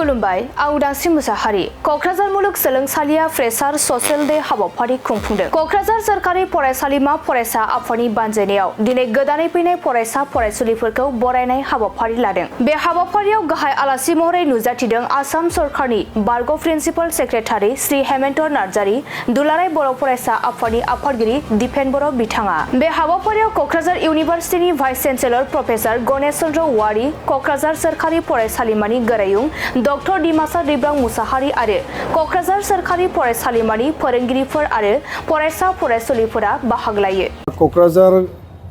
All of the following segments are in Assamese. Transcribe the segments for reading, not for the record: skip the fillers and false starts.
खुलुमबाय आं उदांस्रि मुसाहारि क'क्राझार मुलुग सोलोंसालिया फ्रेसार ससियेल डे हाबाफारि खुंफुंदों। क'क्राझार सोरखारि फरायसालिमा फरायसा आफादनि बानजायनायाव दिनै गोदानै फैनाय फरायसा फरायसुलिफोरखौ बरायनाय हाबाफारि लादों। बे हाबाफारियाव गाहाय आलासि महरै नुजाथिदों आसाम सरकारनि बारग' प्रिन्सिपाल सेक्रेटारि श्री हेमन्त नार्जारी, दुलाराय बर' फरायसा आफादनि आफादगिरि दिपेन बर' बिथाङा। बे हाबाफारियाव क'क्राझार इउनिभार्सिटिनि vice chancellor professor Ganesh Chandra Owary, Kokrajhar सोरखारि फरायसालिमानि गोरायुं डक्टर दिमासा दैब्रां मुसाहारि आरो क'क्राझार सोरखारि फरायसालिमानि फोरोंगिरिफोर आरो फरायसा फरायसुलिफोरा बाहागो लायो। क'क्राझार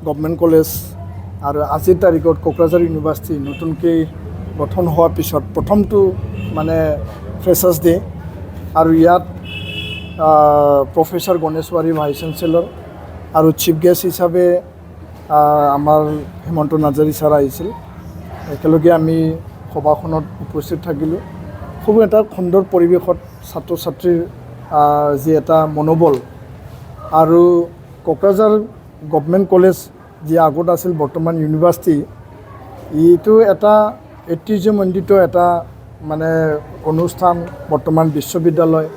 गभर्नमेंट कलेज आरो 8 तारिखत क'क्राझार इउनिभार्सिटी नতুনকৈ गठन হোৱাৰ পিছত প্ৰথমটো মানে ফ্ৰেছাৰ্ছ ডে আৰু ইয়াত প্ৰফেচাৰ গণেশ औवारी ভাইচ চেঞ্চেলৰ আৰু চিফ গেষ্ট হিচাপে আমাৰ হেমন্ত নাৰ্জাৰী ছাৰ আহিছিল। একেলগে আমি সভাখনত উপস্থিত থাকিলোঁ। খুব এটা সুন্দৰ পৰিৱেশত ছাত্ৰ ছাত্ৰীৰ যি এটা মনোবল আৰু কোকৰাঝাৰ গভৰ্নমেণ্ট কলেজ যি আগত আছিল বৰ্তমান ইউনিভাৰ্চিটি, এইটো এটা ঐতিহ্যমণ্ডিত এটা মানে অনুষ্ঠান, বৰ্তমান বিশ্ববিদ্যালয়।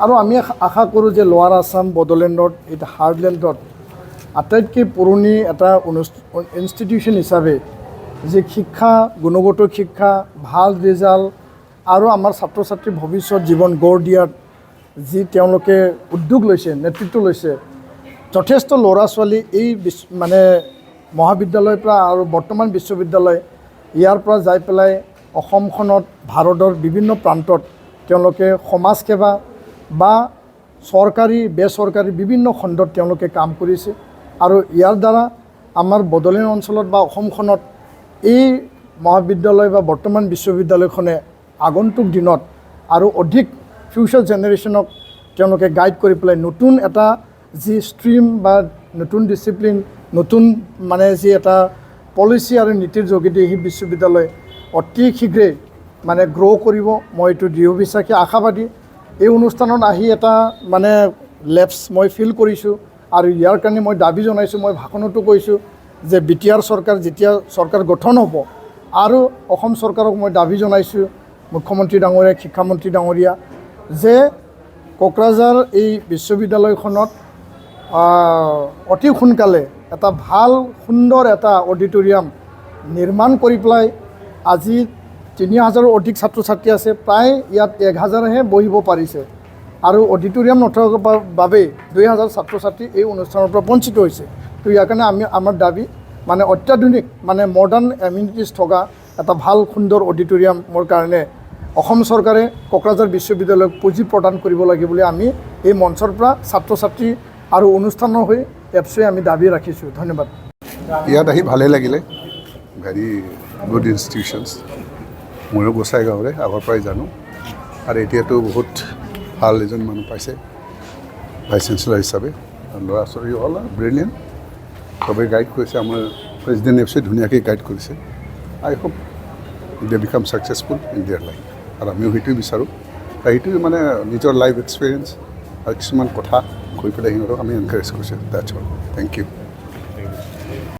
আৰু আমি আশা কৰোঁ যে লোৱাৰ আছাম বড়োলেণ্ডত এটা হাৰ্টলেণ্ডত আটাইতকৈ পুৰণি এটা ইনষ্টিটিউশ্যন হিচাপে যে শিক্ষা, গুণগত শিক্ষা, ভাল ৰিজাল্ট আৰু আমাৰ ছাত্ৰ ছাত্ৰীৰ ভৱিষ্যত জীৱন গঢ় দিয়াত যি তেওঁলোকে উদ্যোগ লৈছে, নেতৃত্ব লৈছে, যথেষ্ট ল'ৰা ছোৱালী এই মানে মহাবিদ্যালয়ৰ পৰা আৰু বৰ্তমান বিশ্ববিদ্যালয় ইয়াৰ পৰা যাই পেলাই অসমখনত ভাৰতৰ বিভিন্ন প্ৰান্তত তেওঁলোকে সমাজ সেৱা বা চৰকাৰী বেচৰকাৰী বিভিন্ন খণ্ডত তেওঁলোকে কাম কৰিছে। আৰু ইয়াৰ দ্বাৰা আমাৰ বড়োলেণ্ড অঞ্চলত বা অসমখনত এই মহাবিদ্যালয় বা বৰ্তমান বিশ্ববিদ্যালয়খনে আগন্তুক দিনত আৰু অধিক ফিউচাৰ জেনেৰেশ্যনক তেওঁলোকে গাইড কৰি পেলাই নতুন এটা যি ষ্ট্ৰীম বা নতুন ডিচিপ্লিন, নতুন মানে যি এটা পলিচি আৰু নীতিৰ যোগেদি এই বিশ্ববিদ্যালয় অতি শীঘ্ৰে মানে গ্ৰ' কৰিব। মই এইটো দৃঢ় বিশ্বাসী আশাবাদী। এই অনুষ্ঠানত আহি এটা মানে লেপছ মই ফিল কৰিছোঁ আৰু ইয়াৰ কাৰণে মই দাবী জনাইছোঁ। মই ভাষণতো কৈছোঁ যে BTR চৰকাৰ যেতিয়া চৰকাৰ গঠন হ'ব আৰু অসম চৰকাৰক মই দাবী জনাইছোঁ, মুখ্যমন্ত্ৰী ডাঙৰীয়া, শিক্ষামন্ত্ৰী ডাঙৰীয়া, যে কোকৰাঝাৰ এই বিশ্ববিদ্যালয়খনত অতি সোনকালে এটা ভাল সুন্দৰ এটা অডিটৰিয়াম নিৰ্মাণ কৰি পেলাই আজি 3000ৰো অধিক ছাত্ৰ ছাত্ৰী আছে, প্ৰায় ইয়াত 1000হে বহিব পাৰিছে আৰু অডিটৰিয়াম নথকাৰ বাবে 2000 ছাত্ৰ ছাত্ৰী এই অনুষ্ঠানৰ পৰা বঞ্চিত হৈছে। তো ইয়াৰ কাৰণে আমাৰ দাবী মানে অত্যাধুনিক মানে মডাৰ্ণ এমিনিটিজ থকা এটা ভাল সুন্দৰ অডিটৰিয়ামৰ কাৰণে অসম চৰকাৰে কোকৰাঝাৰ বিশ্ববিদ্যালয়ক পুঁজি প্ৰদান কৰিব লাগে বুলি আমি এই মঞ্চৰ পৰা ছাত্ৰ ছাত্ৰী আৰু অনুষ্ঠানৰ হৈ এপছই আমি দাবী ৰাখিছোঁ। ধন্যবাদ। ইয়াত আহি ভালেই লাগিলে, ভেৰি গুড ইনষ্টিটিউশ্যনছ। ময়ো গোসাইগাঁৱৰে আগৰ পৰাই জানো আৰু এতিয়াতো বহুত ভাল এজন মানুহ পাইছে ভাইচ চেঞ্চেলৰ হিচাপে। ল'ৰা ছোৱালী হ'ল ব্ৰিলিয়েণ্ট, চবেই গাইড কৰিছে। আমাৰ প্ৰেচিডেণ্ট এফচি ধুনীয়াকৈ গাইড কৰিছে। I hope they become successful in their life. আৰু আমিও সেইটোৱে বিচাৰোঁ। সেইটোৱে মানে নিজৰ লাইফ এক্সপিৰিয়েঞ্চ আৰু কিছুমান কথা কৈ পেলাই সিহঁতক আমি এনকাৰেজ কৰিছোঁ। That's all. Thank U.